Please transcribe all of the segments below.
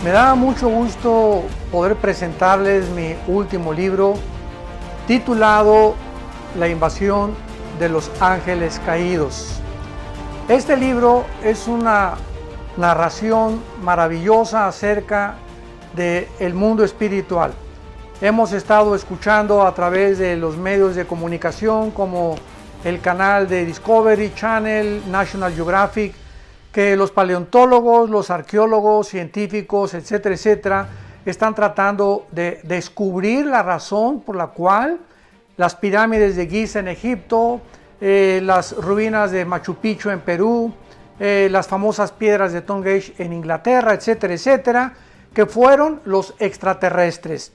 Me da mucho gusto poder presentarles mi último libro titulado La invasión de los ángeles caídos. Este libro es una narración maravillosa acerca del mundo espiritual. Hemos estado escuchando a través de los medios de comunicación como el canal de Discovery Channel, National Geographic, que los paleontólogos, los arqueólogos, científicos, etcétera, etcétera, están tratando de descubrir la razón por la cual las pirámides de Giza en Egipto, las ruinas de Machu Picchu en Perú, las famosas piedras de Stonehenge en Inglaterra, etcétera, etcétera, que fueron los extraterrestres.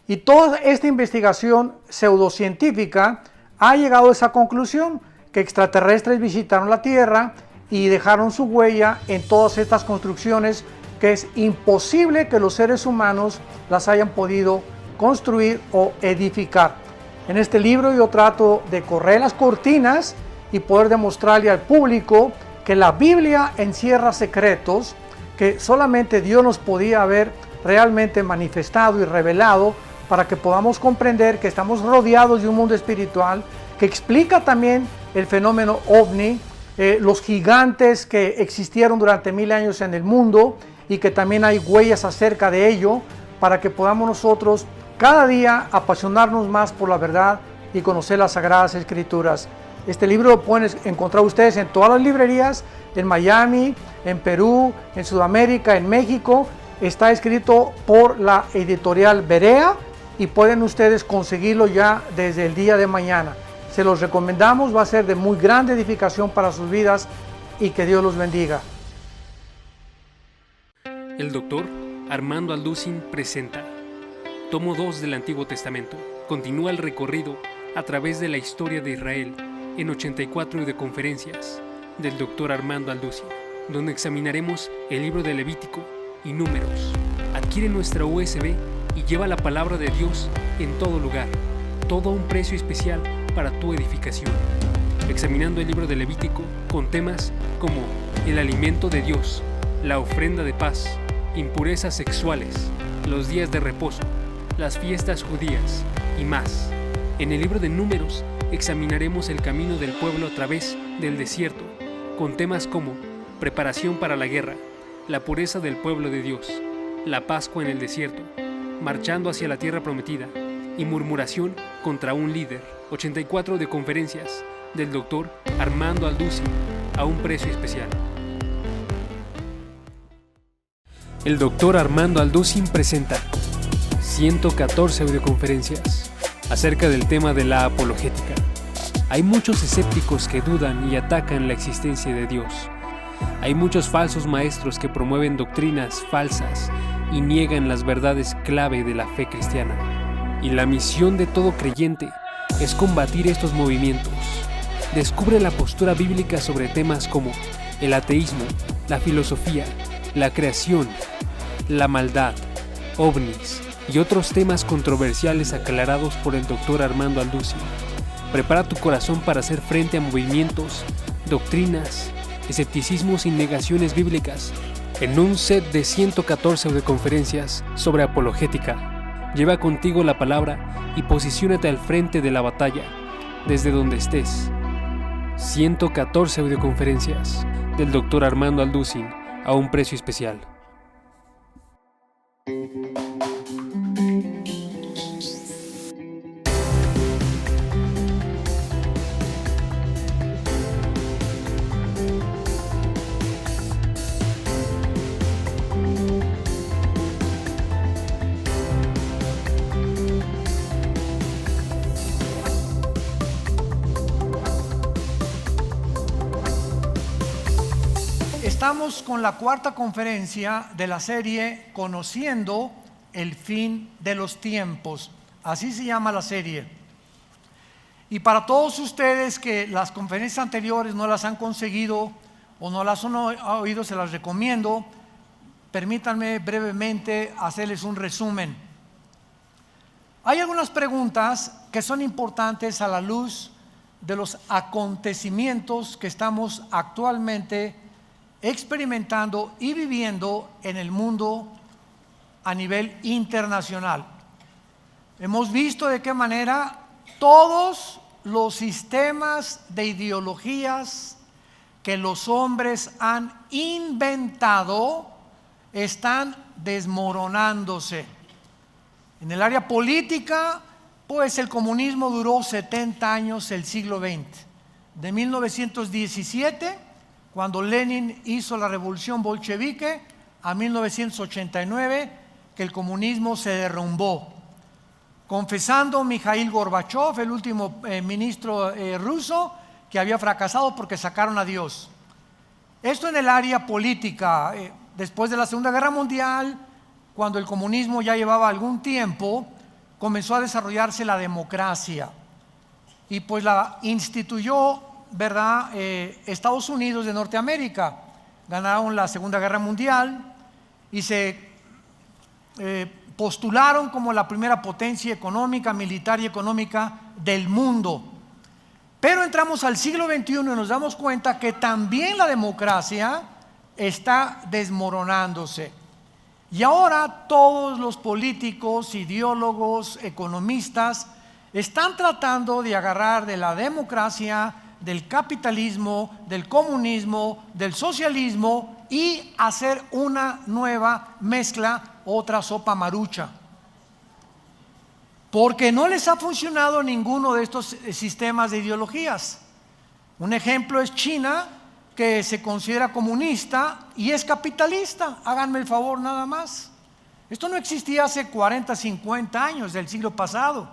Y toda esta investigación pseudocientífica ha llegado a esa conclusión, que extraterrestres visitaron la Tierra y dejaron su huella en todas estas construcciones que es imposible que los seres humanos las hayan podido construir o edificar. En este libro yo trato de correr las cortinas y poder demostrarle al público que la Biblia encierra secretos que solamente Dios nos podía haber realmente manifestado y revelado para que podamos comprender que estamos rodeados de un mundo espiritual que explica también el fenómeno ovni, los gigantes que existieron durante 1000 años en el mundo y que también hay huellas acerca de ello para que podamos nosotros cada día apasionarnos más por la verdad y conocer las Sagradas Escrituras. Este libro lo pueden encontrar ustedes en todas las librerías, en Miami, en Perú, en Sudamérica, en México. Está escrito por la editorial Berea y pueden ustedes conseguirlo ya desde el día de mañana. Se los recomendamos, va a ser de muy grande edificación para sus vidas y que Dios los bendiga. El doctor Armando Alducin presenta Tomo 2 del Antiguo Testamento. Continúa el recorrido a través de la historia de Israel en 84 de conferencias del doctor Armando Alducin, donde examinaremos el libro de Levítico y Números. Adquiere nuestra USB y lleva la palabra de Dios en todo lugar, todo a un precio especial para tu edificación. Examinando el libro de Levítico con temas como el alimento de Dios, la ofrenda de paz, impurezas sexuales, los días de reposo, las fiestas judías y más. En el libro de Números examinaremos el camino del pueblo a través del desierto, con temas como preparación para la guerra, la pureza del pueblo de Dios, la Pascua en el desierto, marchando hacia la tierra prometida y murmuración contra un líder. 84 de conferencias del doctor Armando Alducin a un precio especial. El doctor Armando Alducin presenta 114 audioconferencias acerca del tema de la apologética. Hay muchos escépticos que dudan y atacan la existencia de Dios. Hay muchos falsos maestros que promueven doctrinas falsas y niegan las verdades clave de la fe cristiana. Y la misión de todo creyente es combatir estos movimientos. Descubre la postura bíblica sobre temas como el ateísmo, la filosofía, la creación, la maldad, ovnis y otros temas controversiales aclarados por el doctor Armando Alducin. Prepara tu corazón para hacer frente a movimientos, doctrinas, escepticismos y negaciones bíblicas en un set de 114 audioconferencias sobre apologética. Lleva contigo la palabra y posiciónate al frente de la batalla, desde donde estés. 114 audioconferencias del doctor Armando Alducin a un precio especial. Estamos con la cuarta conferencia de la serie Conociendo el fin de los tiempos. Así se llama la serie. Y para todos ustedes que las conferencias anteriores no las han conseguido o no las han oído, se las recomiendo. Permítanme brevemente hacerles un resumen. Hay algunas preguntas que son importantes a la luz de los acontecimientos que estamos actualmente experimentando y viviendo en el mundo a nivel internacional. Hemos visto de qué manera todos los sistemas de ideologías que los hombres han inventado están desmoronándose. En el área política, pues el comunismo duró 70 años, el siglo XX. De 1917, cuando Lenin hizo la revolución bolchevique, a 1989, que el comunismo se derrumbó. Confesando Mikhail Gorbachev, el último ministro ruso, que había fracasado porque sacaron a Dios. Esto en el área política. Después de la Segunda Guerra Mundial, cuando el comunismo ya llevaba algún tiempo, comenzó a desarrollarse la democracia. Y pues la instituyó, ¿verdad? Estados Unidos de Norteamérica. Ganaron la Segunda Guerra Mundial y se postularon como la primera potencia económica, militar y económica del mundo. Pero entramos al siglo XXI y nos damos cuenta que también la democracia está desmoronándose. Y ahora todos los políticos, ideólogos, economistas están tratando de agarrar de la democracia, del capitalismo, del comunismo, del socialismo y hacer una nueva mezcla, otra sopa marucha. Porque no les ha funcionado ninguno de estos sistemas de ideologías. Un ejemplo es China, que se considera comunista y es capitalista. Háganme el favor nada más. Esto no existía hace 40, 50 años del siglo pasado.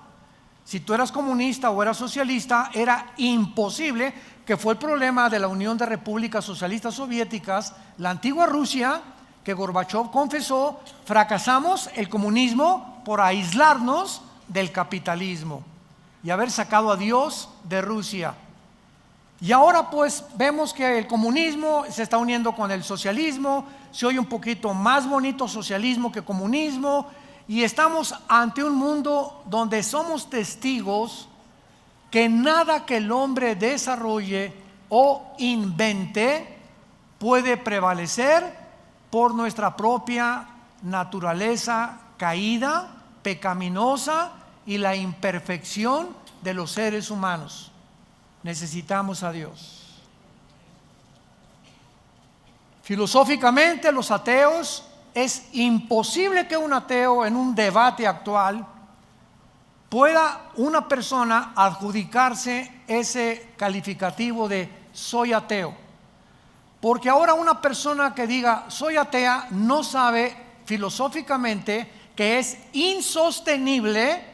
Si tú eras comunista o eras socialista, era imposible, que fue el problema de la Unión de Repúblicas Socialistas Soviéticas, la antigua Rusia, que Gorbachev confesó: fracasamos el comunismo por aislarnos del capitalismo y haber sacado a Dios de Rusia. Y ahora pues vemos que el comunismo se está uniendo con el socialismo, se oye un poquito más bonito socialismo que comunismo, y estamos ante un mundo donde somos testigos que nada que el hombre desarrolle o invente puede prevalecer por nuestra propia naturaleza caída, pecaminosa y la imperfección de los seres humanos. Necesitamos a Dios. Filosóficamente, los ateos, es imposible que un ateo en un debate actual pueda una persona adjudicarse ese calificativo de soy ateo. Porque ahora una persona que diga soy atea no sabe filosóficamente que es insostenible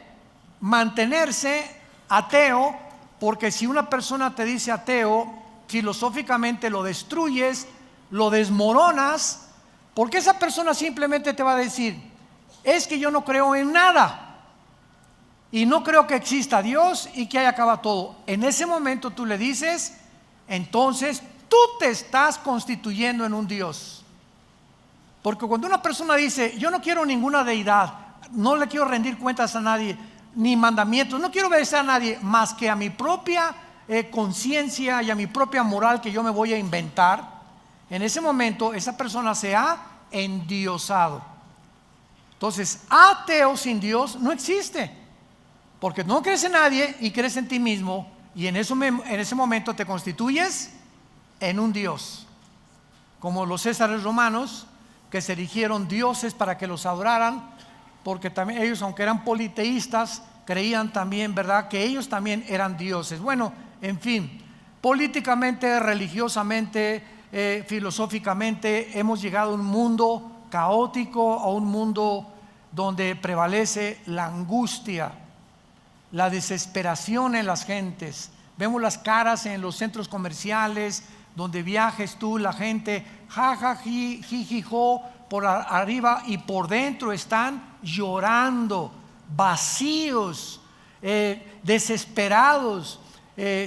mantenerse ateo, porque si una persona te dice ateo, filosóficamente lo destruyes, lo desmoronas, porque esa persona simplemente te va a decir: es que yo no creo en nada y no creo que exista Dios y que ahí acaba todo. En ese momento tú le dices: entonces tú te estás constituyendo en un Dios. Porque cuando una persona dice: yo no quiero ninguna deidad, no le quiero rendir cuentas a nadie, ni mandamientos, no quiero obedecer a nadie más que a mi propia conciencia y a mi propia moral que yo me voy a inventar, en ese momento esa persona se ha endiosado. Entonces, ateo sin Dios no existe, porque no crees en nadie y crees en ti mismo, y en ese momento te constituyes en un Dios, como los césares romanos, que se erigieron dioses para que los adoraran, porque también ellos, aunque eran politeístas, creían también, ¿verdad?, que ellos también eran dioses. Bueno, en fin, políticamente, religiosamente, filosóficamente, hemos llegado a un mundo caótico, a un mundo donde prevalece la angustia, la desesperación en las gentes. Vemos las caras en los centros comerciales, donde viajes tú, la gente jajaji, jijijo, por arriba y por dentro están llorando, vacíos, desesperados,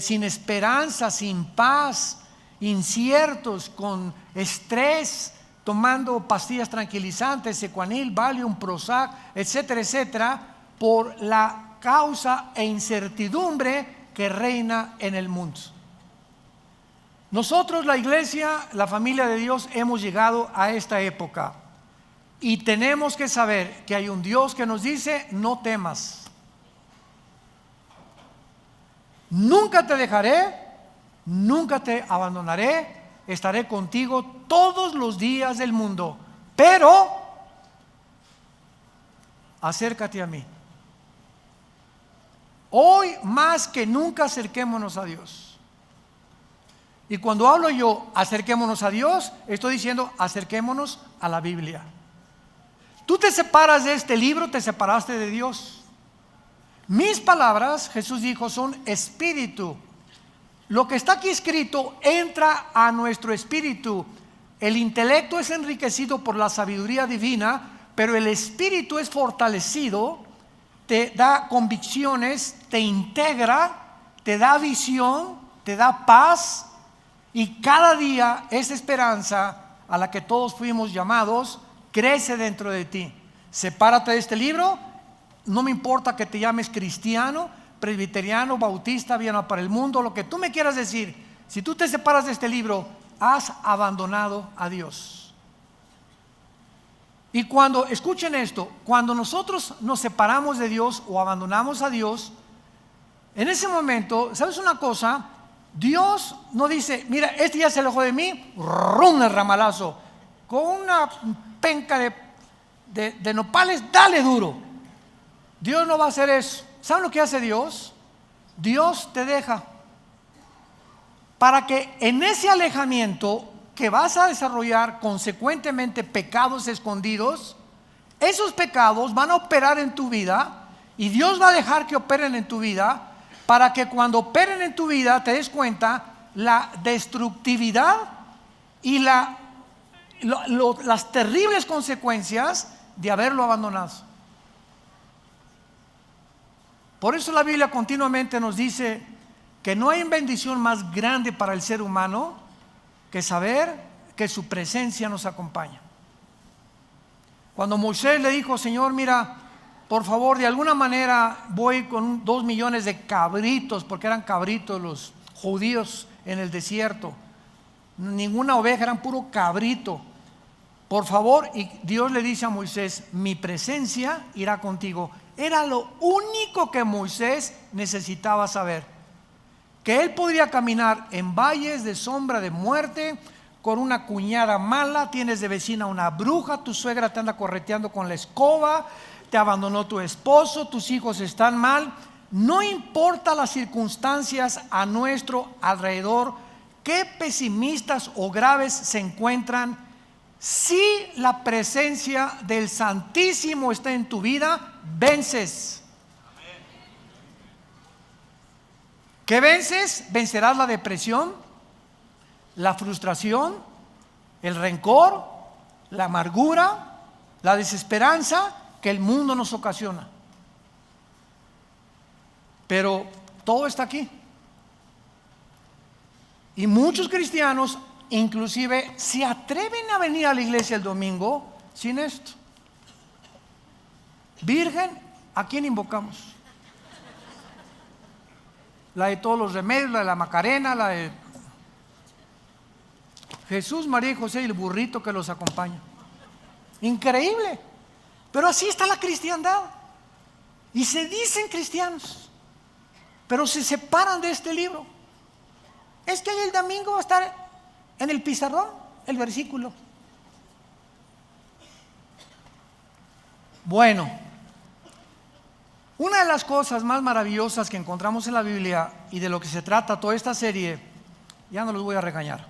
sin esperanza, sin paz, inciertos, con estrés, tomando pastillas tranquilizantes, Secuanil, Valium, Prozac, etcétera, etcétera, por la causa e incertidumbre que reina en el mundo. Nosotros, la iglesia, la familia de Dios, hemos llegado a esta época. Y tenemos que saber que hay un Dios que nos dice: no temas. Nunca te dejaré, nunca te abandonaré, estaré contigo todos los días del mundo. Pero acércate a mí. Hoy más que nunca acerquémonos a Dios. Y cuando hablo yo acerquémonos a Dios, estoy diciendo acerquémonos a la Biblia. Tú te separas de este libro, te separaste de Dios. Mis palabras, Jesús dijo, son espíritu. Lo que está aquí escrito entra a nuestro espíritu. El intelecto es enriquecido por la sabiduría divina, pero el espíritu es fortalecido, te da convicciones, te integra, te da visión, te da paz, y cada día esa esperanza a la que todos fuimos llamados crece dentro de ti. Sepárate de este libro. No me importa que te llames cristiano, presbiteriano, bautista, Viena para el mundo, lo que tú me quieras decir. Si tú te separas de este libro, has abandonado a Dios. Y cuando, escuchen esto, cuando nosotros nos separamos de Dios o abandonamos a Dios, en ese momento, ¿sabes una cosa? Dios no dice: mira, este ya se alejó de mí, rum el ramalazo, con una penca de nopales, dale duro. Dios no va a hacer eso. ¿Saben lo que hace Dios? Dios te deja para que en ese alejamiento que vas a desarrollar consecuentemente pecados escondidos. Esos pecados van a operar en tu vida, y Dios va a dejar que operen en tu vida, para que cuando operen en tu vida te des cuenta la destructividad y las terribles consecuencias de haberlo abandonado. Por eso la Biblia continuamente nos dice que no hay bendición más grande para el ser humano que saber que su presencia nos acompaña. Cuando Moisés le dijo: Señor, mira, por favor, de alguna manera voy con 2 millones de cabritos, porque eran cabritos los judíos en el desierto, ninguna oveja, eran puro cabrito, por favor. Y Dios le dice a Moisés: mi presencia irá contigo. Era lo único que Moisés necesitaba saber, que él podría caminar en valles de sombra de muerte, con una cuñada mala, tienes de vecina una bruja, tu suegra te anda correteando con la escoba, te abandonó tu esposo, tus hijos están mal. No importa las circunstancias a nuestro alrededor, qué pesimistas o graves se encuentran, si la presencia del Santísimo está en tu vida, vences. ¿Qué vences? Vencerás la depresión, la frustración, el rencor, la amargura, la desesperanza que el mundo nos ocasiona. Pero todo está aquí. Y muchos cristianos inclusive se atreven a venir a la iglesia el domingo sin esto. Virgen, ¿a quién invocamos? La de todos los remedios, la de la Macarena, la de Jesús, María y José y el burrito que los acompaña. Increíble. Pero así está la cristiandad. Y se dicen cristianos, pero se separan de este libro. Es que el domingo va a estar en el pizarrón el versículo. Bueno, una de las cosas más maravillosas que encontramos en la Biblia, y de lo que se trata toda esta serie, ya no los voy a regañar.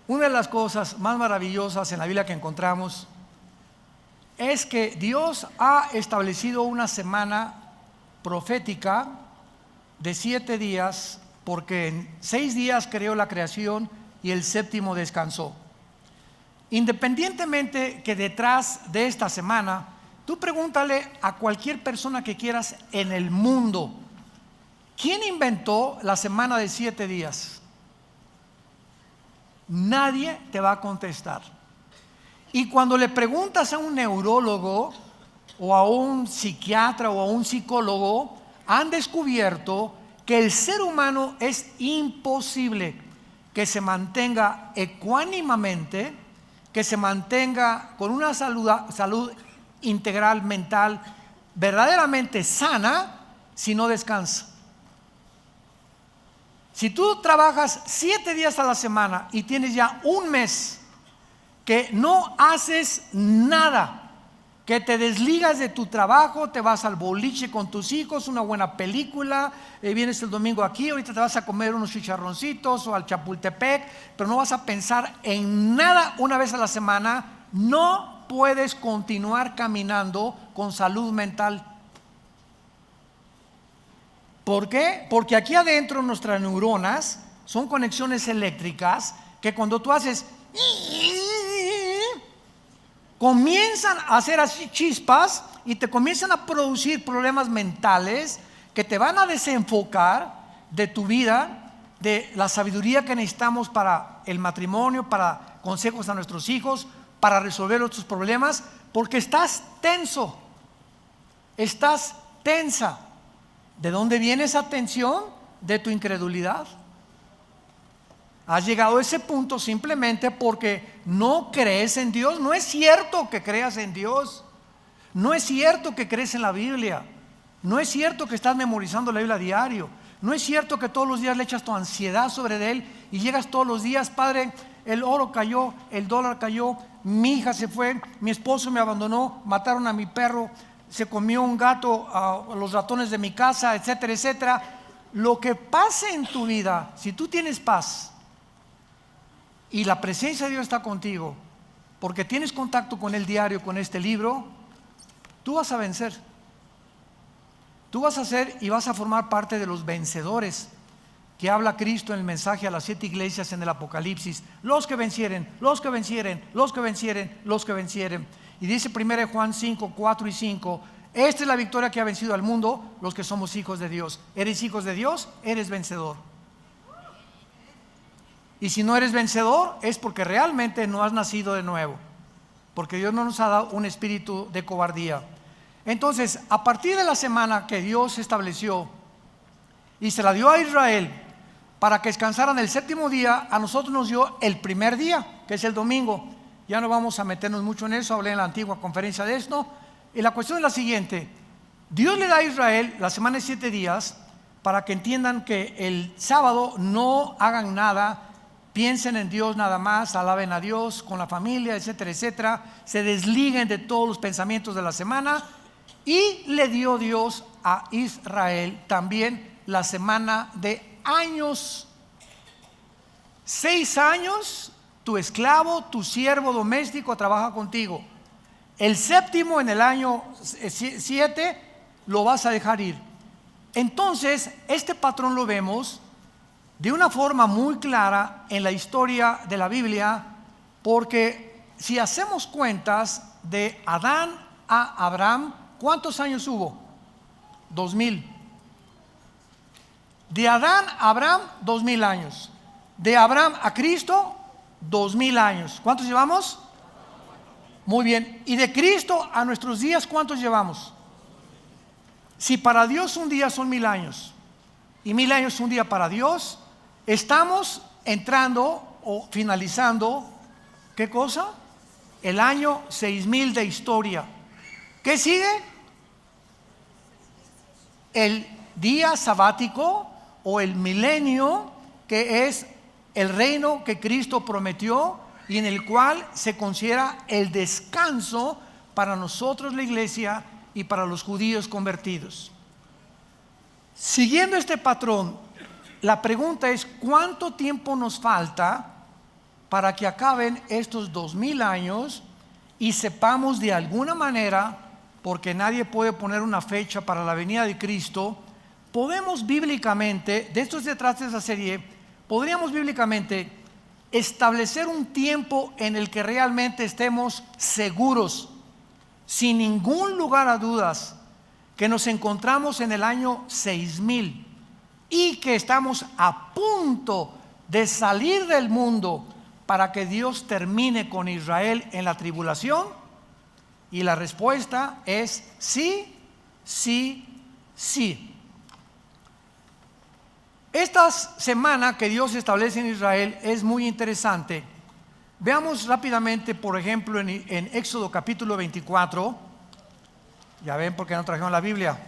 Una de las cosas más maravillosas en la Biblia que encontramos es que Dios ha establecido una semana profética de 7 días, porque en 6 días creó la creación y el 7º descansó. Independientemente que detrás de esta semana, tú pregúntale a cualquier persona que quieras en el mundo, ¿quién inventó la semana de 7 días? Nadie te va a contestar. Y cuando le preguntas a un neurólogo o a un psiquiatra o a un psicólogo, han descubierto que el ser humano es imposible que se mantenga ecuánimamente que se mantenga con una salud integral mental verdaderamente sana si no descansa. Si tú trabajas 7 días a la semana y tienes ya un mes que no haces nada, que te desligas de tu trabajo, te vas al boliche con tus hijos, una buena película, vienes el domingo aquí, ahorita te vas a comer unos chicharroncitos o al Chapultepec, pero no vas a pensar en nada una vez a la semana, no puedes continuar caminando con salud mental. ¿Por qué? Porque aquí adentro nuestras neuronas son conexiones eléctricas que cuando tú haces comienzan a hacer así chispas y te comienzan a producir problemas mentales que te van a desenfocar de tu vida, de la sabiduría que necesitamos para el matrimonio, para consejos a nuestros hijos, para resolver otros problemas, porque estás tenso, estás tensa. ¿De dónde viene esa tensión? De tu incredulidad. Has llegado a ese punto simplemente porque no crees en Dios. No es cierto que creas en Dios. No es cierto que crees en la Biblia. No es cierto que estás memorizando la Biblia a diario. No es cierto que todos los días le echas tu ansiedad sobre Él y llegas todos los días: Padre, el oro cayó, el dólar cayó, mi hija se fue, mi esposo me abandonó, mataron a mi perro, se comió un gato a los ratones de mi casa, etcétera, etcétera. Lo que pase en tu vida, si tú tienes paz y la presencia de Dios está contigo, porque tienes contacto con Él diario, con este libro, tú vas a vencer. Tú vas a ser y vas a formar parte de los vencedores que habla Cristo en el mensaje a las 7 iglesias en el Apocalipsis. Los que vencieren, los que vencieren, los que vencieren, los que vencieren. Y dice 1 Juan 5, 4 y 5: esta es la victoria que ha vencido al mundo, los que somos hijos de Dios. ¿Eres hijos de Dios? Eres vencedor. Y si no eres vencedor, es porque realmente no has nacido de nuevo, porque Dios no nos ha dado un espíritu de cobardía. Entonces, a partir de la semana que Dios estableció y se la dio a Israel para que descansaran el séptimo día, a nosotros nos dio el primer día, que es el domingo. Ya no vamos a meternos mucho en eso, hablé en la antigua conferencia de esto. Y la cuestión es la siguiente: Dios le da a Israel la semana de 7 días para que entiendan que el sábado no hagan nada, piensen en Dios nada más, alaben a Dios con la familia, etcétera, etcétera, se desliguen de todos los pensamientos de la semana. Y le dio Dios a Israel también la semana de años. 6 años tu esclavo, tu siervo doméstico trabaja contigo. El séptimo, en el año 7, lo vas a dejar ir. Entonces, este patrón lo vemos de una forma muy clara en la historia de la Biblia, porque si hacemos cuentas de Adán a Abraham, ¿cuántos años hubo? 2000. De Adán a Abraham, 2000 años. De Abraham a Cristo, 2000 años. ¿Cuántos llevamos? Muy bien. Y de Cristo a nuestros días, ¿cuántos llevamos? Si para Dios un día son 1000 años y 1000 años un día para Dios, estamos entrando o finalizando, ¿qué cosa? El año 6000 de historia. ¿Qué sigue? El día sabático o el milenio, que es el reino que Cristo prometió y en el cual se considera el descanso para nosotros, la iglesia, y para los judíos convertidos. Siguiendo este patrón, la pregunta es: ¿cuánto tiempo nos falta para que acaben estos 2000 años y sepamos de alguna manera, porque nadie puede poner una fecha para la venida de Cristo, podemos bíblicamente, de esto se trata esa serie, podríamos bíblicamente establecer un tiempo en el que realmente estemos seguros, sin ningún lugar a dudas, que nos encontramos en el año 6000 y que estamos a punto de salir del mundo para que Dios termine con Israel en la tribulación? Y la respuesta es sí, sí, sí. Esta semana que Dios establece en Israel es muy interesante, Veamos rápidamente, por ejemplo, en Éxodo capítulo 24. Ya ven por qué no trajeron la Biblia.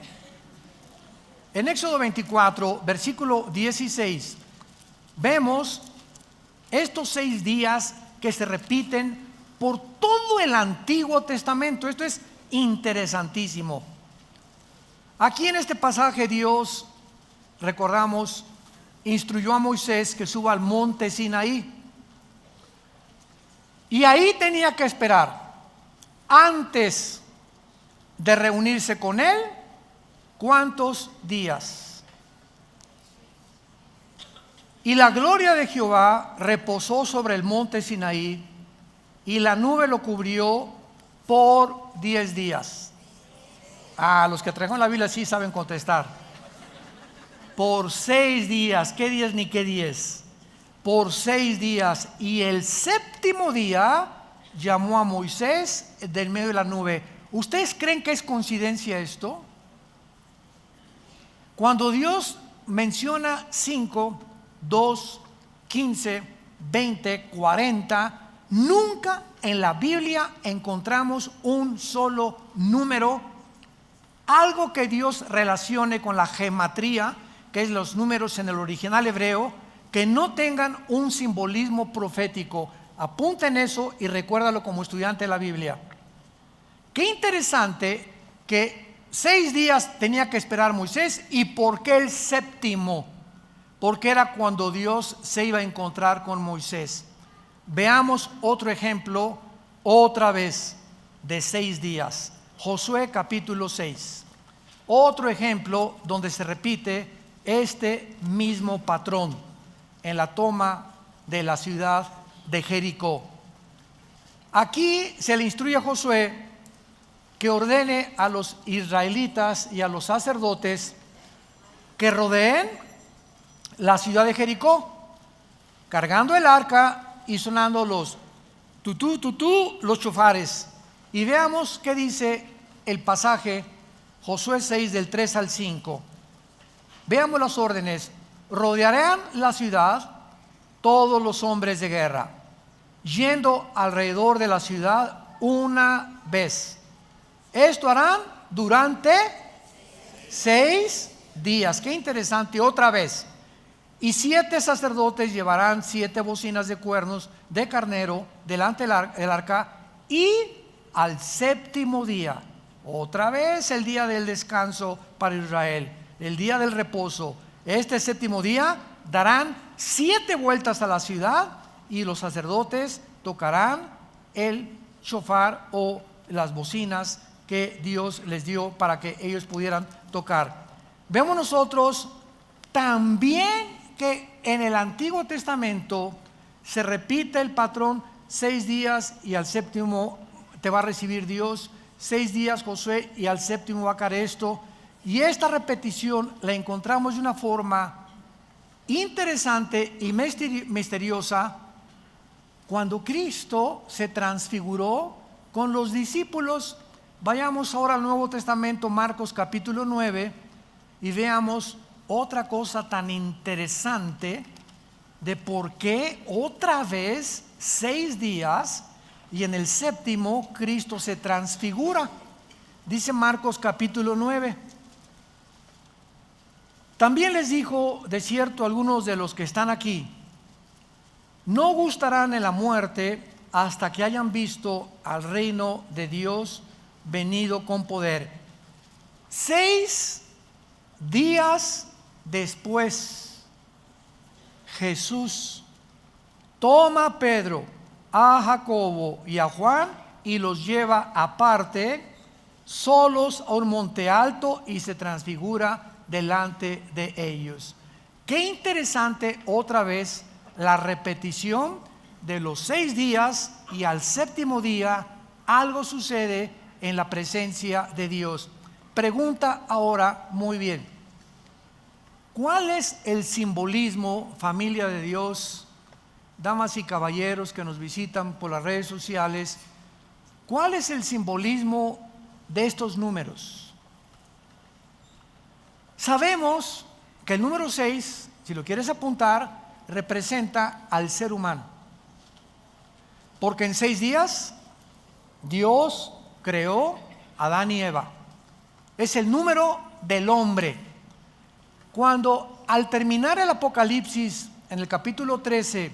En Éxodo 24, versículo 16, vemos estos 6 días que se repiten por todo el Antiguo Testamento. Esto es interesantísimo. Aquí en este pasaje Dios, recordamos, instruyó a Moisés que suba al monte Sinaí. Y ahí tenía que esperar, antes de reunirse con él, ¿cuántos días? Y la gloria de Jehová reposó sobre el monte Sinaí, y la nube lo cubrió por 10 días. Los que trajeron la Biblia sí saben contestar. Por 6 días. ¿Qué días ni qué 10? Por 6 días. Y el séptimo día llamó a Moisés del medio de la nube. ¿Ustedes creen que es coincidencia esto? Cuando Dios menciona 5, 2, 15, 20, 40, nunca en la Biblia encontramos un solo número, algo que Dios relacione con la gematría, que es los números en el original hebreo, que no tengan un simbolismo profético. Apunten eso y recuérdalo como estudiante de la Biblia. Qué interesante que 6 días tenía que esperar Moisés. ¿Y por qué el séptimo? Porque era cuando Dios se iba a encontrar con Moisés. Veamos otro ejemplo, otra vez, de 6 días. Josué capítulo 6. Otro ejemplo donde se repite este mismo patrón en la toma de la ciudad de Jericó. Aquí se le instruye a Josué que ordene a los israelitas y a los sacerdotes que rodeen la ciudad de Jericó, cargando el arca y sonando los tutú, tutú, los chofares. Y veamos qué dice el pasaje, Josué 6 del 3 al 5. Veamos las órdenes. Rodearán la ciudad todos los hombres de guerra, yendo alrededor de la ciudad una vez. Esto harán durante 6 días. Qué interesante, otra vez. Y 7 sacerdotes llevarán 7 bocinas de cuernos de carnero delante del arca. Y al séptimo día, otra vez el día del descanso para Israel, el día del reposo. Este séptimo día darán 7 vueltas a la ciudad, y los sacerdotes tocarán el shofar o las bocinas que Dios les dio para que ellos pudieran tocar. Vemos nosotros también que en el Antiguo Testamento se repite el patrón: 6 días y al séptimo te va a recibir Dios, 6 días Josué y al séptimo va a caer esto. Y esta repetición la encontramos de una forma interesante y misteriosa cuando Cristo se transfiguró con los discípulos. Vayamos ahora al Nuevo Testamento, Marcos capítulo 9, y veamos otra cosa tan interesante de por qué otra vez 6 días y en el séptimo Cristo se transfigura. Dice Marcos capítulo 9. También les dijo, de cierto, algunos de los que están aquí: no gustarán en la muerte hasta que hayan visto al reino de Dios venido con poder. 6 días después, Jesús toma a Pedro, a Jacobo y a Juan y los lleva aparte, solos, a un monte alto, y se transfigura delante de ellos. Qué interesante, otra vez, la repetición de los 6 días, y al séptimo día algo sucede en la presencia de Dios. Pregunta ahora, muy bien, ¿cuál es el simbolismo, familia de Dios, damas y caballeros que nos visitan por las redes sociales? ¿Cuál es el simbolismo de estos números? Sabemos que el número 6, si lo quieres apuntar, representa al ser humano. Porque en 6 días Dios creó a Adán y Eva. Es el número del hombre. Cuando al terminar el Apocalipsis, en el capítulo 13,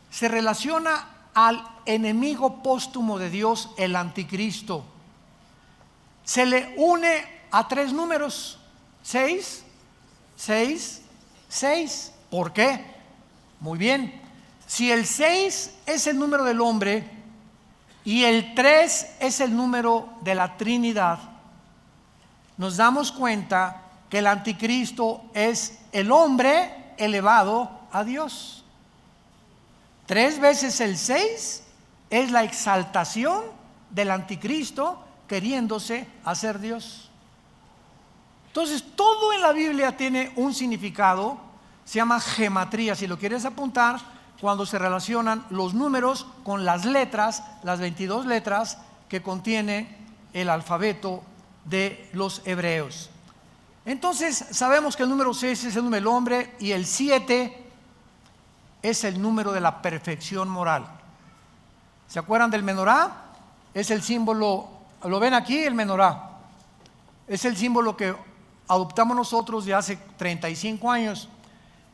se relaciona al enemigo póstumo de Dios, el anticristo, se le une a 3 números: 6, 6, 6. ¿Por qué? Muy bien. Si el 6 es el número del hombre y el 3 es el número de la Trinidad, nos damos cuenta que el anticristo es el hombre elevado a Dios. 3 veces el 6 es la exaltación del anticristo queriéndose hacer Dios. Entonces, todo en la Biblia tiene un significado, se llama gematría. Si lo quieres apuntar, cuando se relacionan los números con las letras, las 22 letras que contiene el alfabeto de los hebreos. Entonces, sabemos que el número 6 es el número del hombre y el 7 es el número de la perfección moral. ¿Se acuerdan del menorá? Es el símbolo, ¿lo ven aquí? El menorá es el símbolo que adoptamos nosotros de hace 35 años.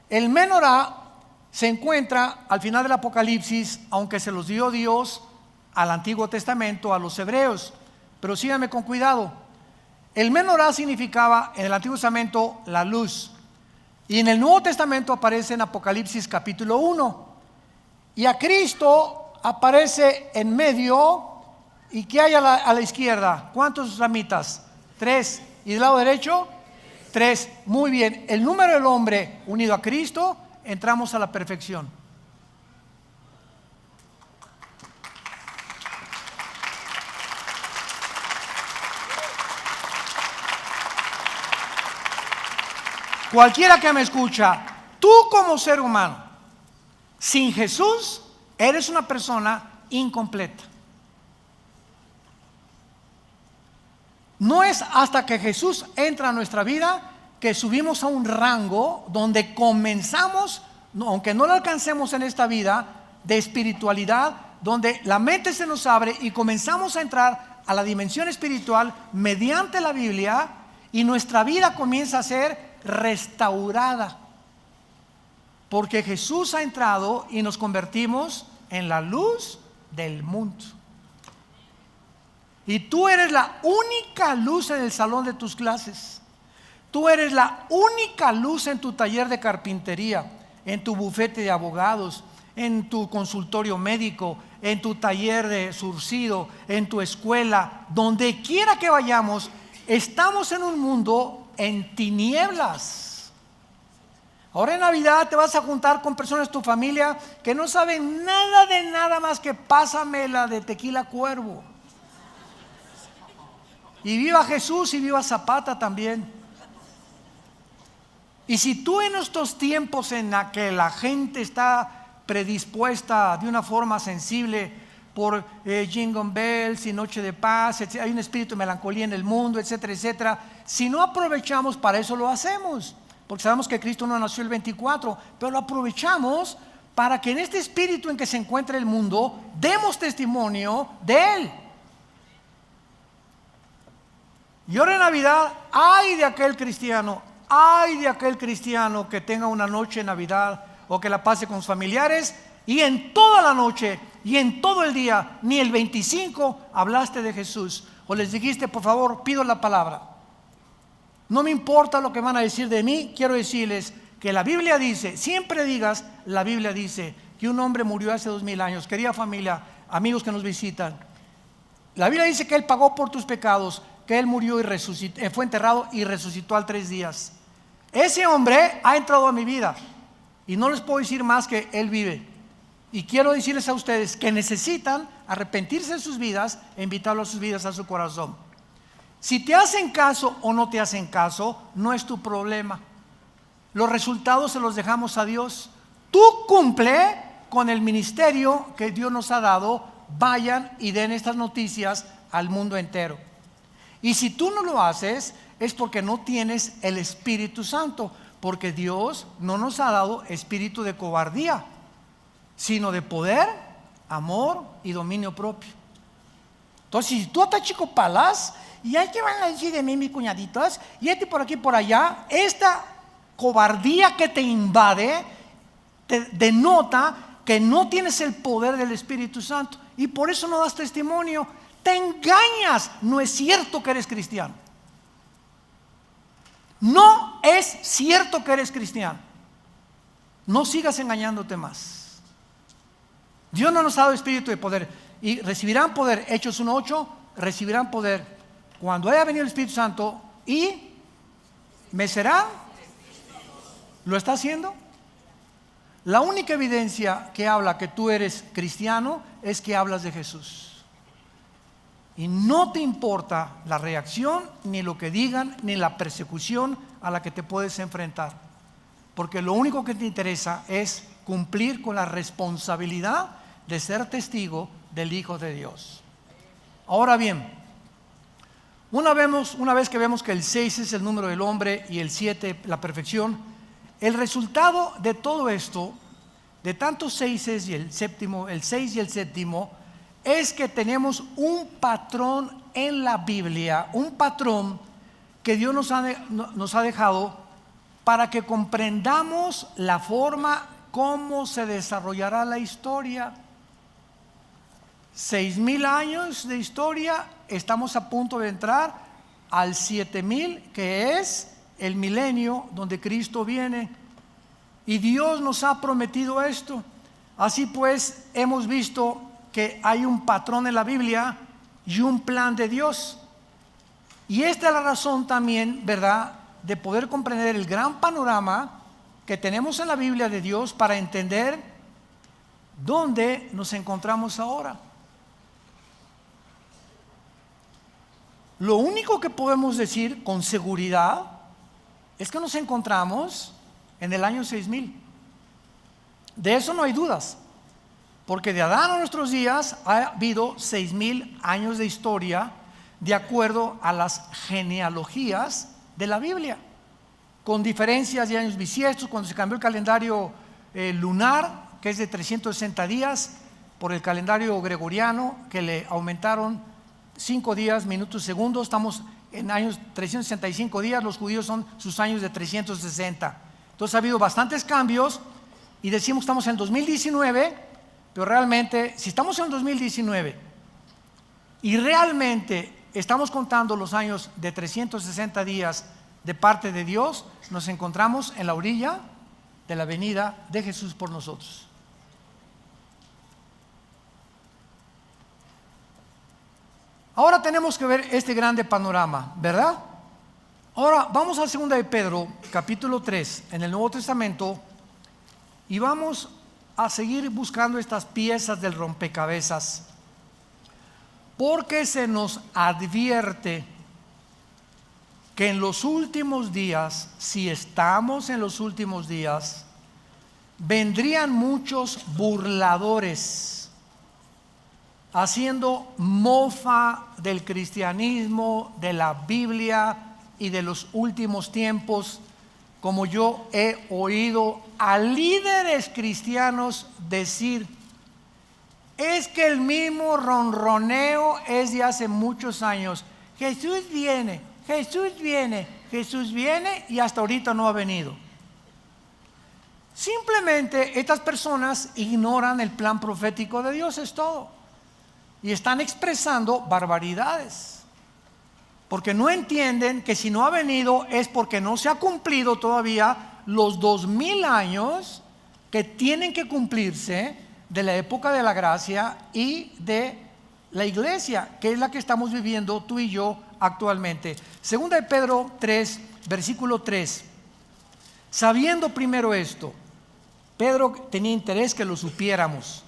El menorá se encuentra al final del Apocalipsis, aunque se los dio Dios al Antiguo Testamento, a los hebreos. Pero síganme con cuidado. El menorá significaba en el Antiguo Testamento la luz. Y en el Nuevo Testamento aparece en Apocalipsis capítulo 1. Y a Cristo aparece en medio. ¿Y qué hay a la izquierda? ¿Cuántos ramitas? 3. ¿Y del lado derecho? 3. Muy bien. El número del hombre unido a Cristo, entramos a la perfección. Cualquiera que me escucha, tú como ser humano, sin Jesús, eres una persona incompleta. No es hasta que Jesús entra a nuestra vida que subimos a un rango donde comenzamos, aunque no lo alcancemos en esta vida, de espiritualidad, donde la mente se nos abre y comenzamos a entrar a la dimensión espiritual mediante la Biblia, y nuestra vida comienza a ser restaurada, porque Jesús ha entrado y nos convertimos en la luz del mundo. Y tú eres la única luz en el salón de tus clases. Tú eres la única luz en tu taller de carpintería, en tu bufete de abogados, en tu consultorio médico, en tu taller de surcido, en tu escuela, donde quiera que vayamos. Estamos en un mundo en tinieblas. Ahora en Navidad te vas a juntar con personas de tu familia que no saben nada de nada más que pásame la de Tequila Cuervo. Y viva Jesús y viva Zapata también. Y si tú en estos tiempos en la que la gente está predispuesta de una forma sensible por Jingle Bells y Noche de Paz, hay un espíritu de melancolía en el mundo, etcétera, etcétera, si no aprovechamos, para eso lo hacemos, porque sabemos que Cristo no nació el 24, pero lo aprovechamos para que en este espíritu en que se encuentra el mundo demos testimonio de Él. Y ahora en Navidad, ay de aquel cristiano que tenga una noche de Navidad o que la pase con sus familiares y en toda la noche y en todo el día, ni el 25 hablaste de Jesús o les dijiste, por favor, pido la palabra. No me importa lo que van a decir de mí, quiero decirles que la Biblia dice, siempre digas, la Biblia dice que un hombre murió hace 2000 años, querida familia, amigos que nos visitan. La Biblia dice que Él pagó por tus pecados, que Él murió y resucitó, fue enterrado y resucitó al 3 días. Ese hombre ha entrado a mi vida y no les puedo decir más que Él vive. Y quiero decirles a ustedes que necesitan arrepentirse de sus vidas e invitarlos a sus vidas, a su corazón. Si te hacen caso o no te hacen caso, no es tu problema. Los resultados se los dejamos a Dios. Tú cumple con el ministerio que Dios nos ha dado. Vayan y den estas noticias al mundo entero. Y si tú no lo haces, es porque no tienes el Espíritu Santo, porque Dios no nos ha dado espíritu de cobardía, sino de poder, amor y dominio propio. Entonces, si tú estás chico palas, y hay que van a decir de mí mis cuñaditos, y por aquí por allá, esta cobardía que te invade te denota que no tienes el poder del Espíritu Santo, y por eso no das testimonio. Te engañas, no es cierto que eres cristiano. No es cierto que eres cristiano. No sigas engañándote más. Dios no nos ha dado espíritu de poder. Y recibirán poder, Hechos 1:8, recibirán poder cuando haya venido el Espíritu Santo. Y me serán. ¿Lo está haciendo? La única evidencia que habla que tú eres cristiano es que hablas de Jesús. Y no te importa la reacción, ni lo que digan, ni la persecución a la que te puedes enfrentar. Porque lo único que te interesa es cumplir con la responsabilidad de ser testigo del Hijo de Dios. Ahora bien, una vez que vemos que el 6 es el número del hombre y el 7 la perfección, el resultado de todo esto, de tantos 6 y el 6 y el séptimo, es que tenemos un patrón en la Biblia, un patrón que Dios nos ha dejado para que comprendamos la forma cómo se desarrollará la historia. 6,000 años de historia, estamos a punto de entrar al 7,000, que es el milenio donde Cristo viene, y Dios nos ha prometido esto. Así pues, hemos visto que hay un patrón en la Biblia y un plan de Dios, y esta es la razón también, ¿verdad?, de poder comprender el gran panorama que tenemos en la Biblia de Dios para entender dónde nos encontramos ahora. Lo único que podemos decir con seguridad es que nos encontramos en el año 6,000. De eso no hay dudas, porque de Adán a nuestros días ha habido 6,000 años de historia de acuerdo a las genealogías de la Biblia, con diferencias de años bisiestos. Cuando se cambió el calendario lunar, que es de 360 días, por el calendario gregoriano, que le aumentaron 5 días, minutos, segundos, estamos en años 365 días, los judíos son sus años de 360. Entonces ha habido bastantes cambios y decimos que estamos en 2019, pero realmente, si estamos en 2019 y realmente estamos contando los años de 360 días de parte de Dios, nos encontramos en la orilla de la venida de Jesús por nosotros. Ahora tenemos que ver este grande panorama, ¿verdad? Ahora vamos a 2 de Pedro, capítulo 3, en el Nuevo Testamento, y vamos a seguir buscando estas piezas del rompecabezas, porque se nos advierte que en los últimos días, si estamos en los últimos días, vendrían muchos burladores haciendo mofa del cristianismo, de la Biblia y de los últimos tiempos, como yo he oído a líderes cristianos decir: es que el mismo ronroneo es de hace muchos años. Jesús viene, Jesús viene, Jesús viene, y hasta ahorita no ha venido. Simplemente estas personas ignoran el plan profético de Dios, es todo. Y están expresando barbaridades, porque no entienden que si no ha venido es porque no se ha cumplido todavía los 2,000 años que tienen que cumplirse de la época de la gracia y de la iglesia, que es la que estamos viviendo tú y yo actualmente. 2 de Pedro 3, versículo 3. Sabiendo primero esto, Pedro tenía interés que lo supiéramos,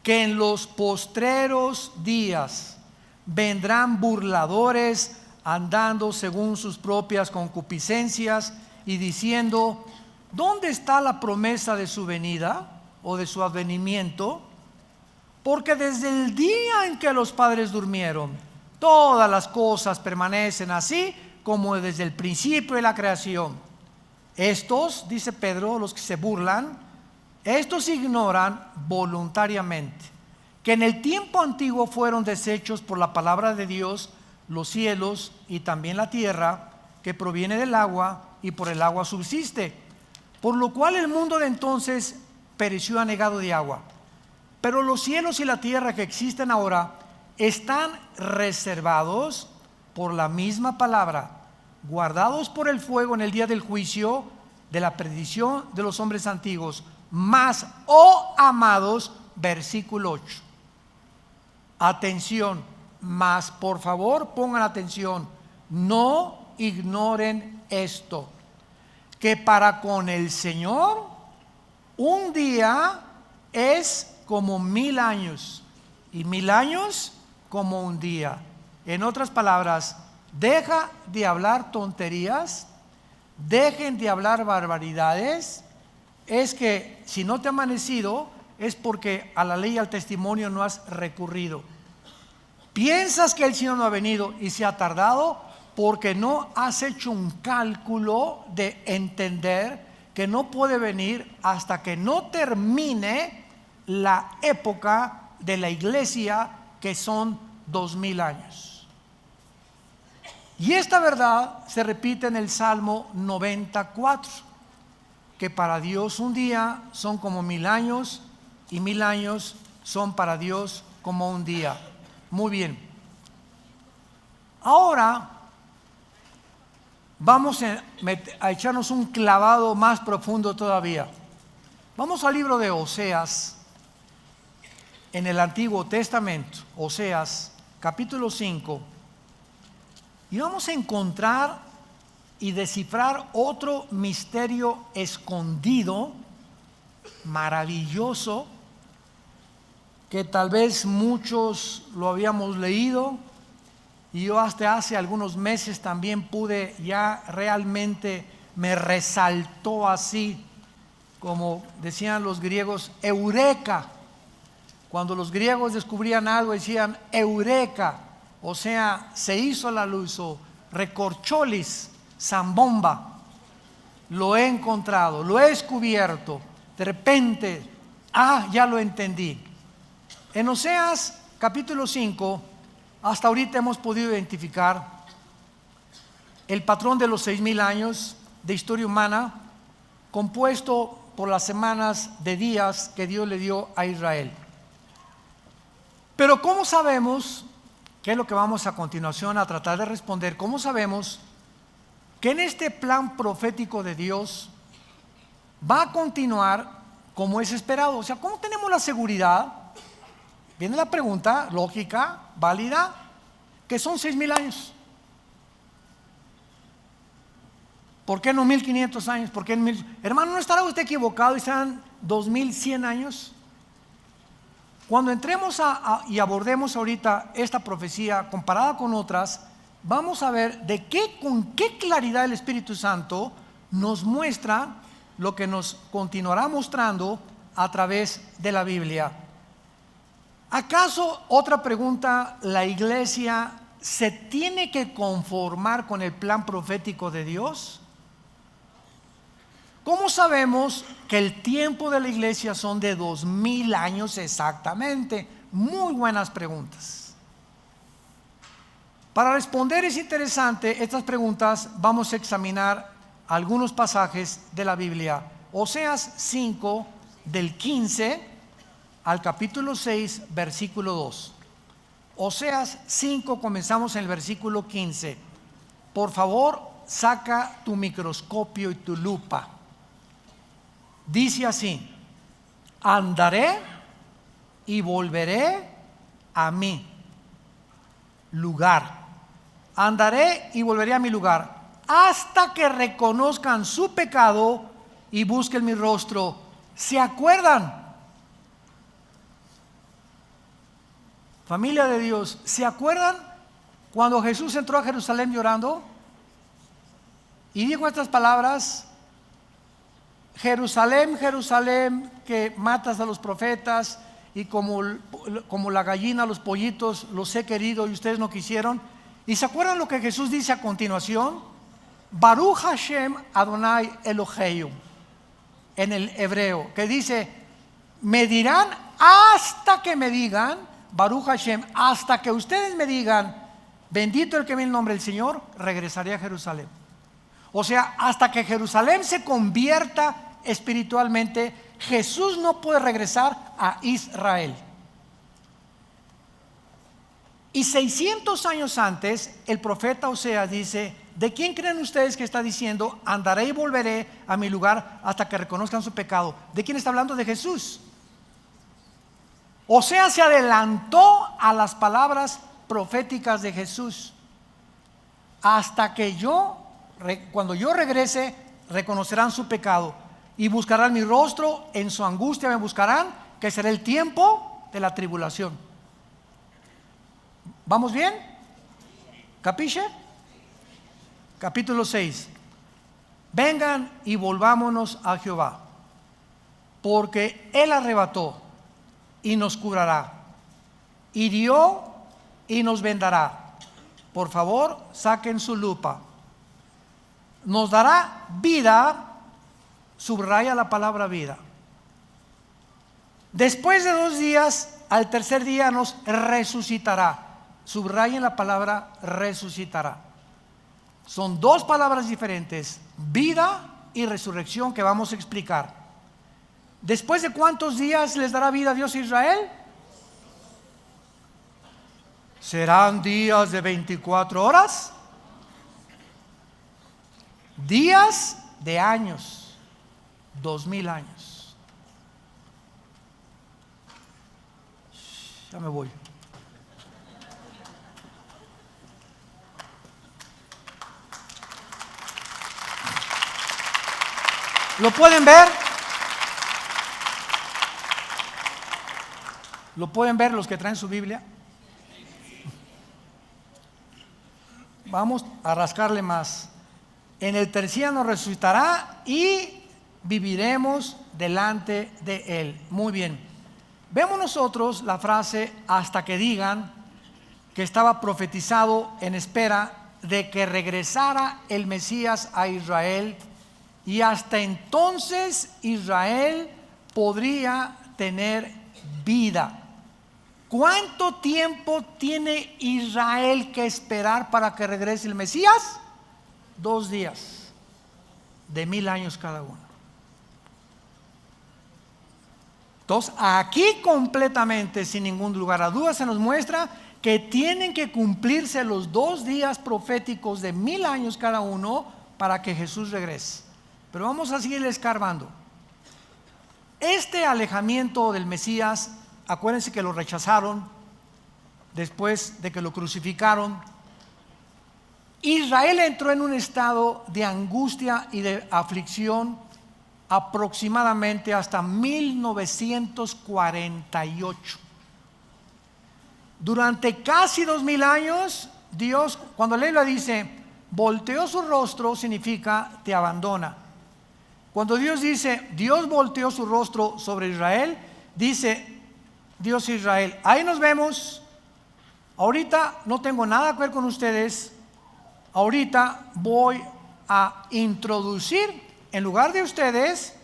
que en los postreros días vendrán burladores andando según sus propias concupiscencias y diciendo: ¿dónde está la promesa de su venida o de su advenimiento? Porque desde el día en que los padres durmieron, todas las cosas permanecen así como desde el principio de la creación. Estos, dice Pedro, los que se burlan, estos ignoran voluntariamente que en el tiempo antiguo fueron deshechos por la palabra de Dios los cielos y también la tierra, que proviene del agua y por el agua subsiste, por lo cual el mundo de entonces pereció anegado de agua. Pero los cielos y la tierra que existen ahora están reservados por la misma palabra, guardados por el fuego en el día del juicio de la perdición de los hombres antiguos. Mas, oh amados, versículo 8. Atención, mas por favor pongan atención, no ignoren esto, que para con el Señor un día es como 1000 años y 1000 años como un día. En otras palabras, deja de hablar tonterías, dejen de hablar barbaridades. Es que si no te ha amanecido es porque a la ley y al testimonio no has recurrido. Piensas que el Señor no ha venido y se ha tardado porque no has hecho un cálculo de entender que no puede venir hasta que no termine la época de la iglesia, que son 2000 años. Y esta verdad se repite en el Salmo 94, que para Dios un día son como 1000 años y 1000 años son para Dios como un día. Muy bien. Ahora vamos a echarnos un clavado más profundo todavía. Vamos al libro de Oseas, en el Antiguo Testamento, Oseas, capítulo 5, y vamos a encontrar y descifrar otro misterio escondido, maravilloso, que tal vez muchos lo habíamos leído, y yo hasta hace algunos meses también pude, ya realmente me resaltó así, como decían los griegos, eureka. Cuando los griegos descubrían algo decían eureka, o sea, se hizo la luz, o recorcholis, zambomba, lo he encontrado, lo he descubierto, de repente, ya lo entendí. En Oseas capítulo 5, hasta ahorita hemos podido identificar el patrón de los 6000 años de historia humana, compuesto por las semanas de días que Dios le dio a Israel. Pero ¿cómo sabemos, qué es lo que vamos a continuación a tratar de responder, cómo sabemos que en este plan profético de Dios va a continuar como es esperado? O sea, ¿cómo tenemos la seguridad? Viene la pregunta lógica, válida, que son 6000 años. ¿Por qué no 1500 años? ¿Por qué 1000? Hermano, ¿no estará usted equivocado y serán 2100 años? Cuando entremos y abordemos ahorita esta profecía comparada con otras, vamos a ver con qué claridad el Espíritu Santo nos muestra lo que nos continuará mostrando a través de la Biblia. ¿Acaso, otra pregunta, la iglesia se tiene que conformar con el plan profético de Dios? ¿Cómo sabemos que el tiempo de la iglesia son de 2000 años exactamente? Muy buenas preguntas. Para responder es interesante estas preguntas, vamos a examinar algunos pasajes de la Biblia. Oseas 5, del 15 al capítulo 6, versículo 2. Oseas 5, comenzamos en el versículo 15. Por favor, saca tu microscopio y tu lupa. Dice así: andaré y volveré a mi lugar. Andaré y volveré a mi lugar hasta que reconozcan su pecado y busquen mi rostro. ¿Se acuerdan? Familia de Dios, ¿se acuerdan cuando Jesús entró a Jerusalén llorando? Y dijo estas palabras: Jerusalén, Jerusalén, que matas a los profetas y como la gallina a los pollitos los he querido y ustedes no quisieron. ¿Y se acuerdan lo que Jesús dice a continuación? Baruch Hashem Adonai Eloheinu, en el hebreo, que dice: me dirán hasta que me digan, Baruch Hashem, hasta que ustedes me digan, bendito el que viene en el nombre del Señor, regresaré a Jerusalén. O sea, hasta que Jerusalén se convierta espiritualmente, Jesús no puede regresar a Israel. Y 600 años antes, el profeta Oseas dice: ¿de quién creen ustedes que está diciendo, andaré y volveré a mi lugar hasta que reconozcan su pecado? ¿De quién está hablando? De Jesús. Oseas se adelantó a las palabras proféticas de Jesús. Hasta que cuando yo regrese, reconocerán su pecado y buscarán mi rostro, en su angustia me buscarán, que será el tiempo de la tribulación. ¿Vamos bien? ¿Capiche? Capítulo 6. Vengan y volvámonos a Jehová, porque Él arrebató y nos curará, hirió y nos vendará. Por favor, saquen su lupa. Nos dará vida, subraya la palabra vida. Después de 2 días, al tercer día nos resucitará. Subrayen la palabra resucitará. Son 2 palabras diferentes, vida y resurrección, que vamos a explicar. ¿Después de cuántos días les dará vida a Dios a Israel? ¿Serán días de 24 horas? Días de años, 2000 años. Ya me voy. ¿Lo pueden ver? ¿Lo pueden ver los que traen su Biblia? Vamos a rascarle más. En el tercer día nos resucitará y viviremos delante de Él. Muy bien. Vemos nosotros la frase hasta que digan, que estaba profetizado en espera de que regresara el Mesías a Israel, y hasta entonces Israel podría tener vida. ¿Cuánto tiempo tiene Israel que esperar para que regrese el Mesías? 2 días, de 1000 años cada uno. Entonces, aquí completamente, sin ningún lugar a dudas, se nos muestra que tienen que cumplirse los 2 días proféticos de 1000 años cada uno para que Jesús regrese. Pero vamos a seguir escarbando. Este alejamiento del Mesías, acuérdense que lo rechazaron después de que lo crucificaron. Israel entró en un estado de angustia y de aflicción aproximadamente hasta 1948. Durante casi 2000 años, Dios, cuando la Biblia dice volteó su rostro, significa te abandona. Cuando Dios dice Dios volteó su rostro sobre Israel, dice Dios Israel, ahí nos vemos, ahorita no tengo nada que ver con ustedes, ahorita voy a introducir en lugar de ustedes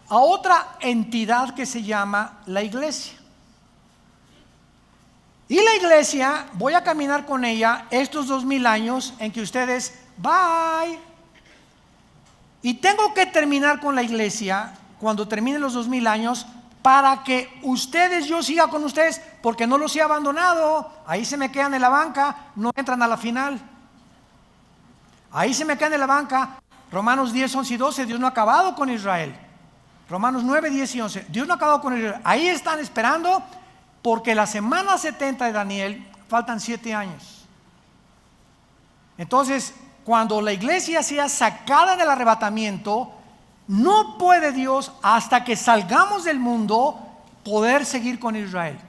a otra entidad que se llama la iglesia. Y la iglesia, voy a caminar con ella estos 2000 años en que ustedes, bye. Y tengo que terminar con la iglesia cuando terminen los 2000 años para que ustedes, yo siga con ustedes, porque no los he abandonado. Ahí se me quedan en la banca, no entran a la final. Ahí se me quedan en la banca. Romanos 10, 11 y 12, Dios no ha acabado con Israel. Romanos 9, 10 y 11, Dios no ha acabado con Israel. Ahí están esperando, porque la semana 70 de Daniel faltan 7 años. Entonces, cuando la iglesia sea sacada del arrebatamiento, no puede Dios, hasta que salgamos del mundo, poder seguir con Israel.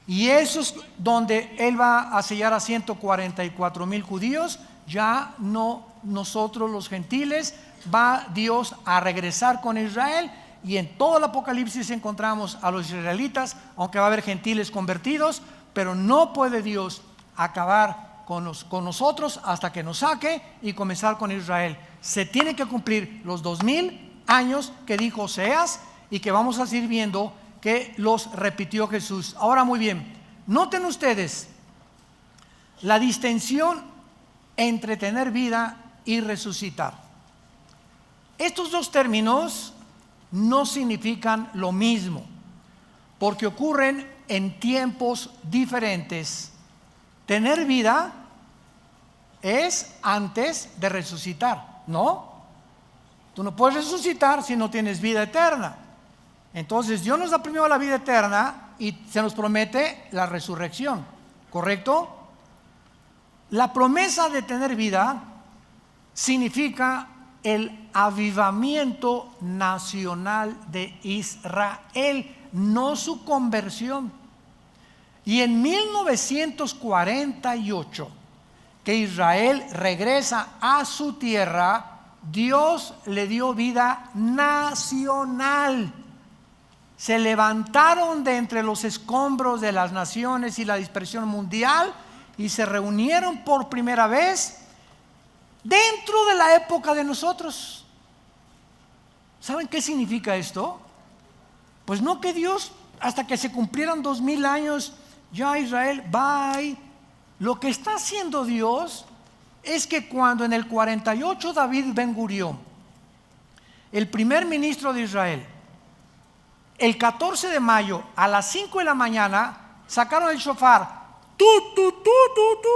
Y eso es donde Él va a sellar a 144,000 judíos. Ya no nosotros los gentiles, va Dios a regresar con Israel. Y en todo el Apocalipsis encontramos a los israelitas, aunque va a haber gentiles convertidos, pero no puede Dios acabar con nosotros hasta que nos saque y comenzar con Israel. Se tienen que cumplir los 2000 años que dijo Oseas, y que vamos a seguir viendo que los repitió Jesús. Ahora muy bien, noten ustedes la distensión entre tener vida y resucitar. Estos dos términos no significan lo mismo, porque ocurren en tiempos diferentes. Tener vida es antes de resucitar, ¿no? Tú no puedes resucitar si no tienes vida eterna. Entonces Dios nos da primero la vida eterna y se nos promete la resurrección, ¿correcto? La promesa de tener vida significa el avivamiento nacional de Israel, no su conversión. Y en 1948, que Israel regresa a su tierra, Dios le dio vida nacional. Se levantaron de entre los escombros de las naciones y la dispersión mundial y se reunieron por primera vez dentro de la época de nosotros. ¿Saben qué significa esto? Pues no que Dios, hasta que se cumplieran 2000 años, ya Israel, bye. Lo que está haciendo Dios es que cuando en el 48 David Ben Gurión, el primer ministro de Israel, el 14 de mayo a las 5 de la mañana sacaron el shofar, tu, tu, tu, tu, tu,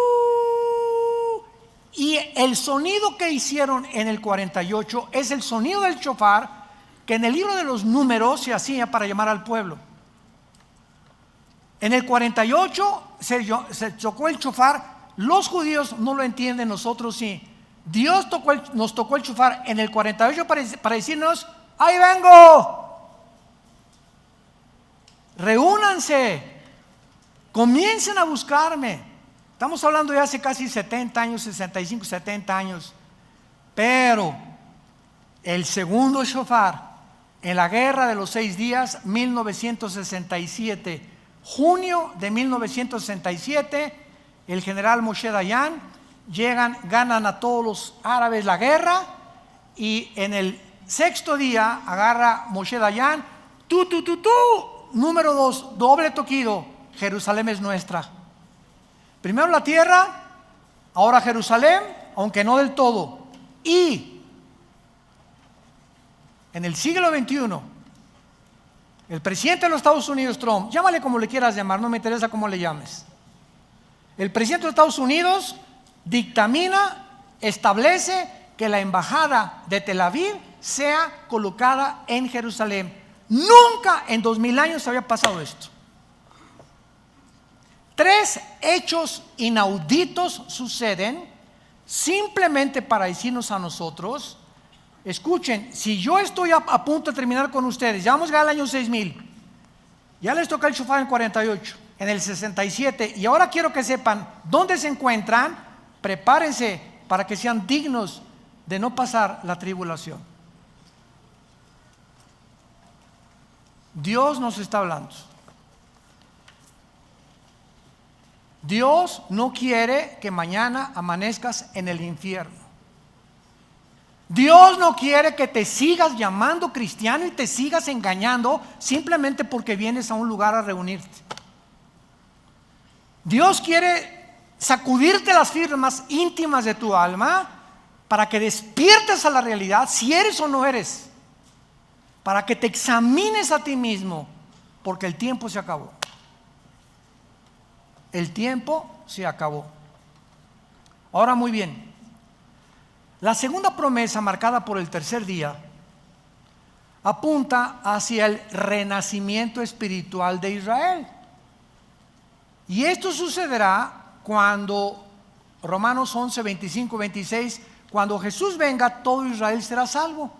y el sonido que hicieron en el 48 es el sonido del shofar que en el libro de los números se hacía para llamar al pueblo. En el 48 se tocó el shofar. Los judíos no lo entienden, nosotros sí. Dios nos tocó el shofar en el 48 para decirnos: ¡ahí vengo! Reúnanse, comiencen a buscarme. Estamos hablando de hace casi 70 años, 65, 70 años. Pero el segundo shofar en la guerra de los 6 días, 1967, junio de 1967, el general Moshe Dayan llegan, ganan a todos los árabes la guerra, y en el 6º día agarra Moshe Dayan, número 2, doble toquido, Jerusalén es nuestra. Primero la tierra, ahora Jerusalén, aunque no del todo. Y en el siglo XXI, el presidente de los Estados Unidos, Trump, llámale como le quieras llamar, no me interesa cómo le llames. El presidente de los Estados Unidos dictamina, establece que la embajada de Tel Aviv sea colocada en Jerusalén. Nunca en 2000 años había pasado esto. 3 hechos inauditos suceden simplemente para decirnos a nosotros: escuchen, si yo estoy a punto de terminar con ustedes, ya vamos a llegar al año 6000, ya les toca el shofar en el 48, en el 67, y ahora quiero que sepan dónde se encuentran. Prepárense para que sean dignos de no pasar la tribulación. Dios nos está hablando. Dios no quiere que mañana amanezcas en el infierno. Dios no quiere que te sigas llamando cristiano y te sigas engañando simplemente porque vienes a un lugar a reunirte. Dios quiere sacudirte las fibras más íntimas de tu alma para que despiertes a la realidad, si eres o no eres, para que te examines a ti mismo, porque el tiempo se acabó. El tiempo se acabó. Ahora muy bien, la segunda promesa, marcada por el tercer día, apunta hacia el renacimiento espiritual de Israel. Y esto sucederá cuando, Romanos 11, 25, 26, cuando Jesús venga, todo Israel será salvo.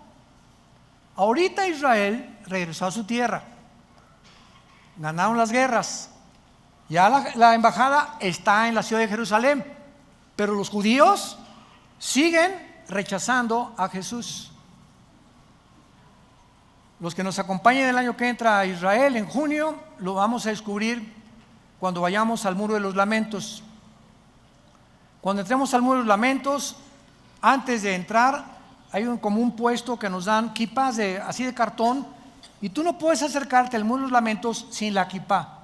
Ahorita Israel regresó a su tierra, ganaron las guerras, ya la embajada está en la ciudad de Jerusalén, pero los judíos siguen rechazando a Jesús. Los que nos acompañen el año que entra a Israel en junio, lo vamos a descubrir cuando vayamos al Muro de los Lamentos. Cuando entremos al Muro de los Lamentos, antes de entrar hay como un puesto que nos dan kipas así de cartón, Y tú no puedes acercarte al muro de los lamentos sin la kipá.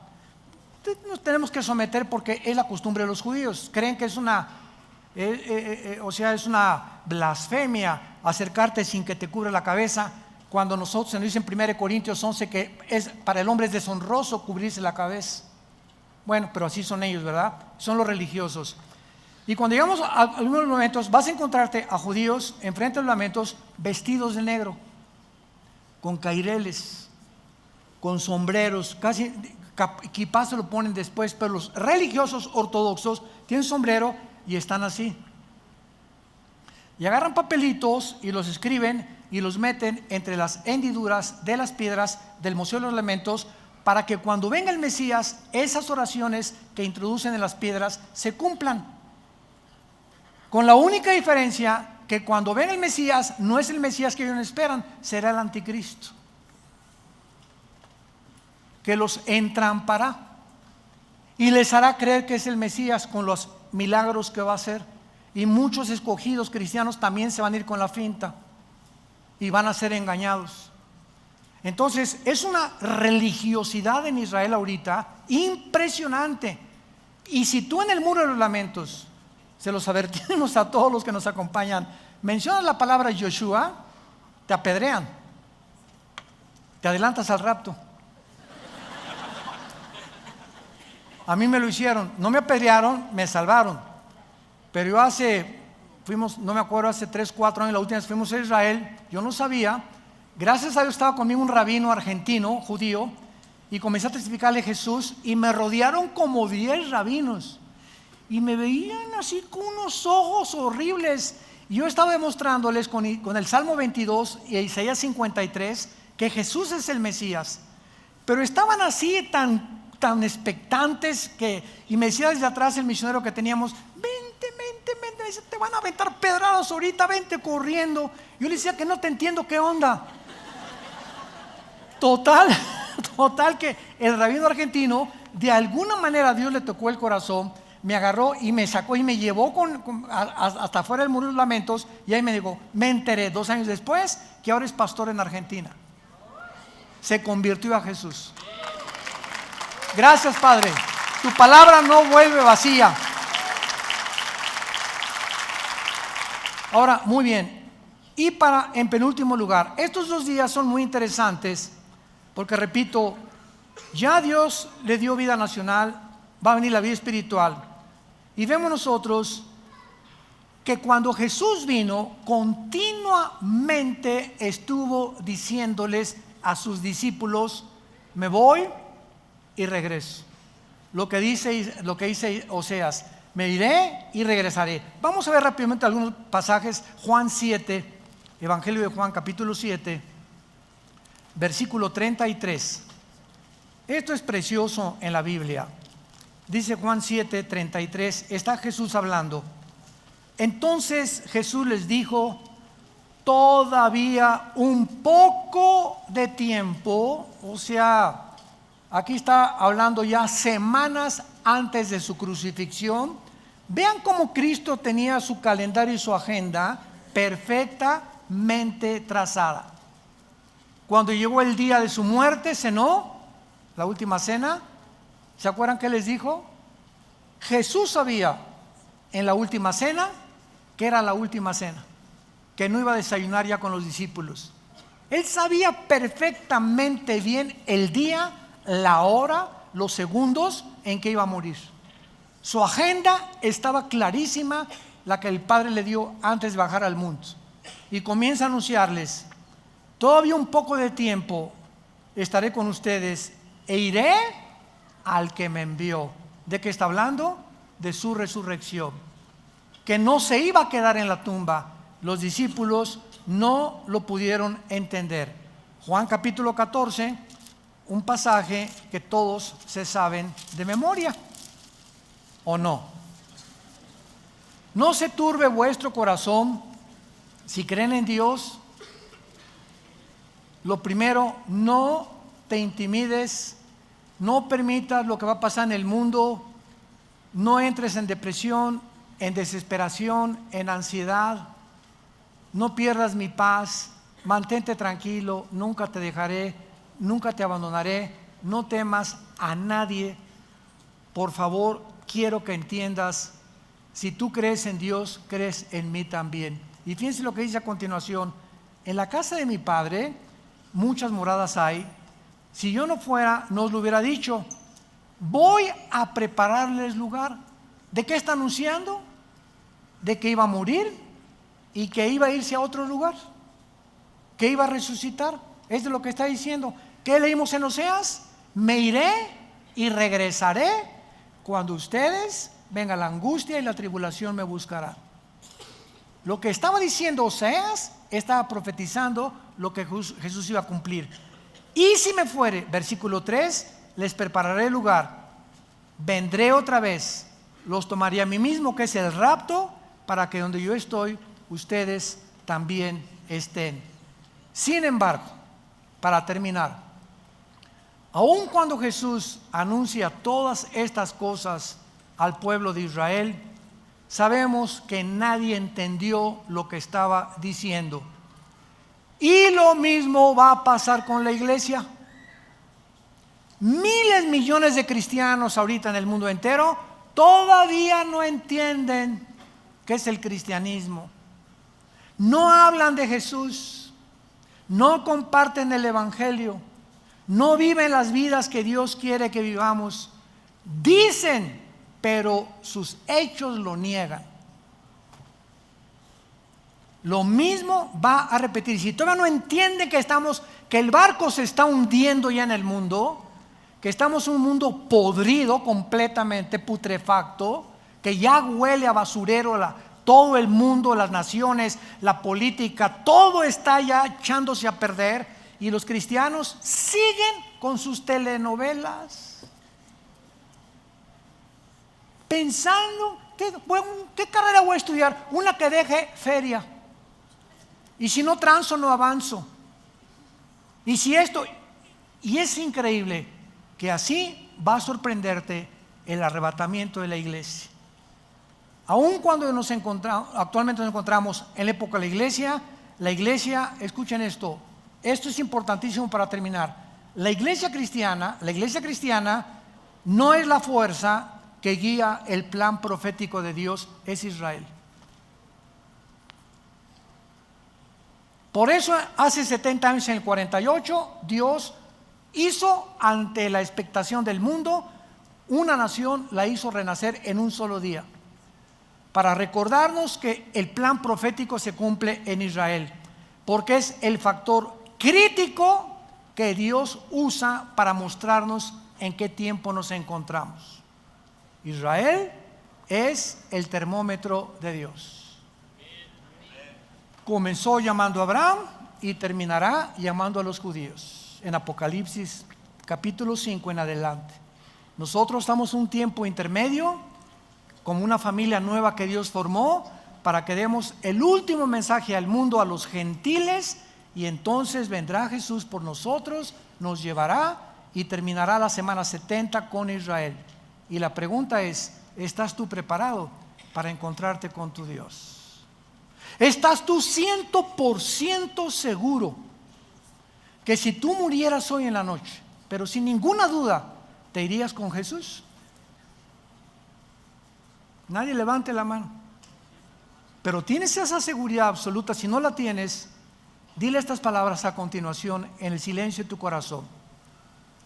Nos tenemos que someter porque es la costumbre de los judíos. Creen que es es una blasfemia acercarte sin que te cubra la cabeza, cuando nosotros se nos dice en 1 Corintios 11 que para el hombre es deshonroso cubrirse la cabeza. Bueno, pero así son ellos, ¿verdad? Son los religiosos. Y cuando llegamos a algunos de los lamentos, vas a encontrarte a judíos enfrente de los lamentos vestidos de negro, con caireles, con sombreros, casi quizás se lo ponen después, pero los religiosos ortodoxos tienen sombrero y están así. Y agarran papelitos y los escriben y los meten entre las hendiduras de las piedras del Museo de los Lamentos, para que cuando venga el Mesías, esas oraciones que introducen en las piedras se cumplan. Con la única diferencia que cuando venga el Mesías, no es el Mesías que ellos esperan, será el anticristo, que los entrampará y les hará creer que es el Mesías con los milagros que va a hacer. Y muchos escogidos cristianos también se van a ir con la finta y van a ser engañados. Entonces es una religiosidad en Israel ahorita impresionante. Y si tú en el muro de los lamentos, se los advertimos a todos los que nos acompañan, mencionas la palabra Yoshua, te apedrean, te adelantas al rapto. A mí me lo hicieron, no me apedrearon, me salvaron. Pero yo hace 3, 4 años, la última vez fuimos a Israel, yo no sabía. Gracias a Dios estaba conmigo un rabino argentino, judío, y comencé a testificarle a Jesús, y me rodearon como 10 rabinos, y me veían así con unos ojos horribles. Y yo estaba demostrándoles con el Salmo 22 y Isaías 53 que Jesús es el Mesías, pero estaban así tan expectantes y me decía desde atrás el misionero que teníamos: vente, me dice, te van a aventar pedradas ahorita, vente corriendo. Yo le decía que no te entiendo, ¿qué onda? Total que el rabino argentino, de alguna manera Dios le tocó el corazón, me agarró y me sacó y me llevó hasta afuera del muro de los lamentos, y ahí me dijo, me enteré 2 años después que ahora es pastor en Argentina. Se convirtió a Jesús. Gracias, Padre, tu palabra no vuelve vacía. Ahora, muy bien, y en penúltimo lugar, estos 2 días son muy interesantes porque, repito, ya Dios le dio vida nacional, va a venir la vida espiritual, y vemos nosotros que cuando Jesús vino, continuamente estuvo diciéndoles a sus discípulos: me voy y regreso. Lo que dice Oseas: me iré y regresaré. Vamos a ver rápidamente algunos pasajes. Juan 7, Evangelio de Juan capítulo 7, versículo 33. Esto es precioso en la Biblia. Dice Juan 7, 33, está Jesús hablando. Entonces Jesús les dijo: todavía un poco de tiempo, o sea, aquí está hablando ya semanas antes de su crucifixión. Vean cómo Cristo tenía su calendario y su agenda perfectamente trazada. Cuando llegó el día de su muerte, cenó la última cena. ¿Se acuerdan qué les dijo? Jesús sabía en la última cena que era la última cena, que no iba a desayunar ya con los discípulos. Él sabía perfectamente bien el día, la hora, los segundos en que iba a morir. Su agenda estaba clarísima, la que el Padre le dio antes de bajar al mundo. Y comienza a anunciarles: todavía un poco de tiempo estaré con ustedes e iré al que me envió. ¿De qué está hablando? De su resurrección, que no se iba a quedar en la tumba. Los discípulos no lo pudieron entender. Juan capítulo 14, un pasaje que todos se saben de memoria, ¿o no? No se turbe vuestro corazón. Si creen en Dios, lo primero, no te intimides, no permitas lo que va a pasar en el mundo, no entres en depresión, en desesperación, en ansiedad. No pierdas mi paz, mantente tranquilo, nunca te dejaré. nunca te abandonaré, no temas a nadie. Por favor, quiero que entiendas, si tú crees en Dios, crees en mí también. Y fíjense lo que dice a continuación: en la casa de mi Padre muchas moradas hay. Si yo no fuera, no os lo hubiera dicho. Voy a prepararles lugar. ¿De qué está anunciando? De que iba a morir y que iba a irse a otro lugar, que iba a resucitar. Es de lo que está diciendo. ¿Qué leímos en Oseas? Me iré y regresaré cuando ustedes venga la angustia y la tribulación me buscarán. Lo que estaba diciendo Oseas estaba profetizando lo que Jesús iba a cumplir. Y si me fuere, versículo 3, les prepararé lugar, vendré otra vez, los tomaré a mí mismo, que es el rapto, para que donde yo estoy, ustedes también estén. Sin embargo, para terminar, aun cuando Jesús anuncia todas estas cosas al pueblo de Israel, sabemos que nadie entendió lo que estaba diciendo. Y lo mismo va a pasar con la iglesia. Miles, millones de cristianos ahorita en el mundo entero todavía no entienden qué es el cristianismo. No hablan de Jesús, no comparten el evangelio, no viven las vidas que Dios quiere que vivamos. Dicen, pero sus hechos lo niegan. Lo mismo va a repetir. Si todavía no entienden que el barco se está hundiendo ya en el mundo, que estamos en un mundo podrido, completamente putrefacto, que ya huele a basurero, todo el mundo, las naciones, la política, todo está ya echándose a perder, y los cristianos siguen con sus telenovelas, pensando, ¿qué carrera voy a estudiar? Una que deje feria. Y si no transo, no avanzo. Y si esto, y es increíble que así va a sorprenderte el arrebatamiento de la iglesia. Aun cuando actualmente nos encontramos en la época de la iglesia, escuchen esto es importantísimo para terminar. La iglesia cristiana no es la fuerza que guía el plan profético de Dios, es Israel. Por eso hace 70 años, en el 48, Dios hizo, ante la expectación del mundo, una nación, la hizo renacer en un solo día, para recordarnos que el plan profético se cumple en Israel, porque es el factor crítico que Dios usa para mostrarnos en qué tiempo nos encontramos. Israel es el termómetro de Dios. Comenzó llamando a Abraham y terminará llamando a los judíos en Apocalipsis capítulo 5 en adelante. Nosotros estamos en un tiempo intermedio, como una familia nueva que Dios formó, para que demos el último mensaje al mundo, a los gentiles, y entonces vendrá Jesús por nosotros, nos llevará y terminará la semana 70 con Israel. Y la pregunta es, ¿estás tú preparado para encontrarte con tu Dios? ¿Estás tú 100% seguro que si tú murieras hoy en la noche, pero sin ninguna duda, te irías con Jesús? Nadie levante la mano. Pero tienes esa seguridad absoluta. Si no la tienes, dile estas palabras a continuación en el silencio de tu corazón.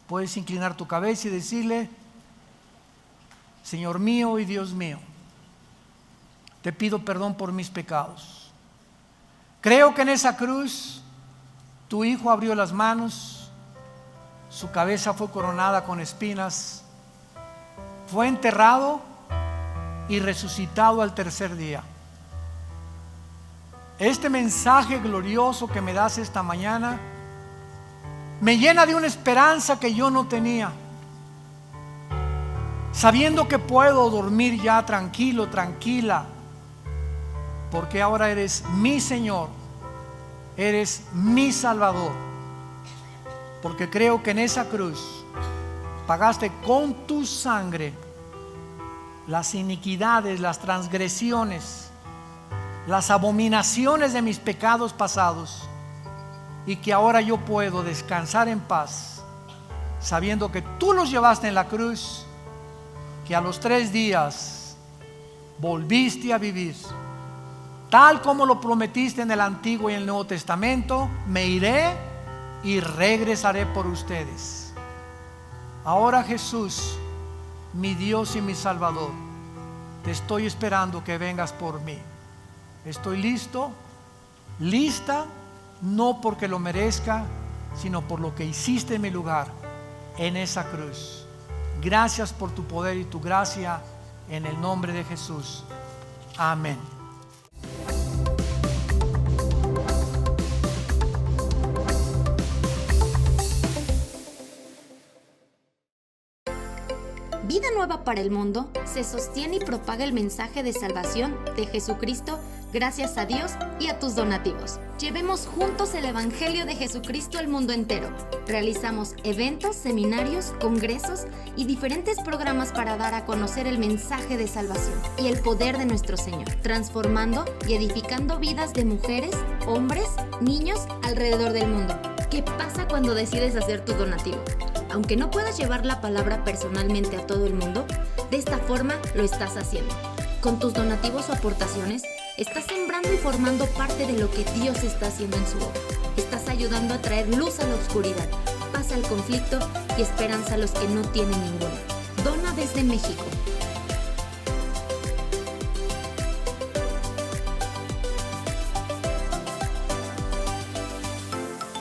Puedes inclinar tu cabeza y decirle: Señor mío y Dios mío, te pido perdón por mis pecados. Creo que en esa cruz tu Hijo abrió las manos, su cabeza fue coronada con espinas, fue enterrado y resucitado al tercer día. Este mensaje glorioso que me das esta mañana me llena de una esperanza que yo no tenía, sabiendo que puedo dormir ya tranquilo, tranquila, porque ahora eres mi Señor, eres mi Salvador, porque creo que en esa cruz pagaste con tu sangre las iniquidades, las transgresiones, las abominaciones de mis pecados pasados, y que ahora yo puedo descansar en paz, sabiendo que tú los llevaste en la cruz, que a los 3 días volviste a vivir. Tal como lo prometiste en el Antiguo y en el Nuevo Testamento, me iré y regresaré por ustedes. Ahora, Jesús, mi Dios y mi Salvador, te estoy esperando que vengas por mí. Estoy listo, lista, no porque lo merezca, sino por lo que hiciste en mi lugar en esa cruz. Gracias por tu poder y tu gracia, en el nombre de Jesús. Amén. Vida Nueva para el Mundo se sostiene y propaga el mensaje de salvación de Jesucristo gracias a Dios y a tus donativos. Llevemos juntos el Evangelio de Jesucristo al mundo entero. Realizamos eventos, seminarios, congresos y diferentes programas para dar a conocer el mensaje de salvación y el poder de nuestro Señor, transformando y edificando vidas de mujeres, hombres, niños alrededor del mundo. ¿Qué pasa cuando decides hacer tu donativo? Aunque no puedas llevar la palabra personalmente a todo el mundo, de esta forma lo estás haciendo. Con tus donativos o aportaciones, estás sembrando y formando parte de lo que Dios está haciendo en su obra. Estás ayudando a traer luz a la oscuridad, paz al conflicto y esperanza a los que no tienen ninguna. Dona desde México.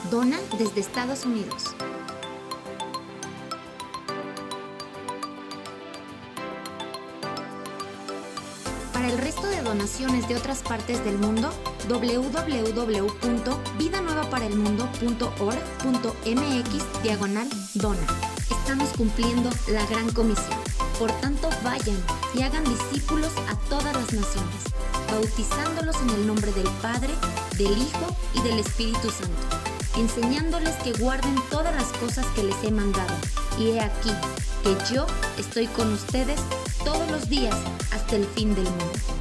Dona desde Estados Unidos. Para el resto de donaciones de otras partes del mundo, www.vidanuevaparaelmundo.org.mx/dona. Estamos cumpliendo la gran comisión. Por tanto, vayan y hagan discípulos a todas las naciones, bautizándolos en el nombre del Padre, del Hijo y del Espíritu Santo, enseñándoles que guarden todas las cosas que les he mandado. Y he aquí que yo estoy con ustedes todos los días hasta el fin del mundo.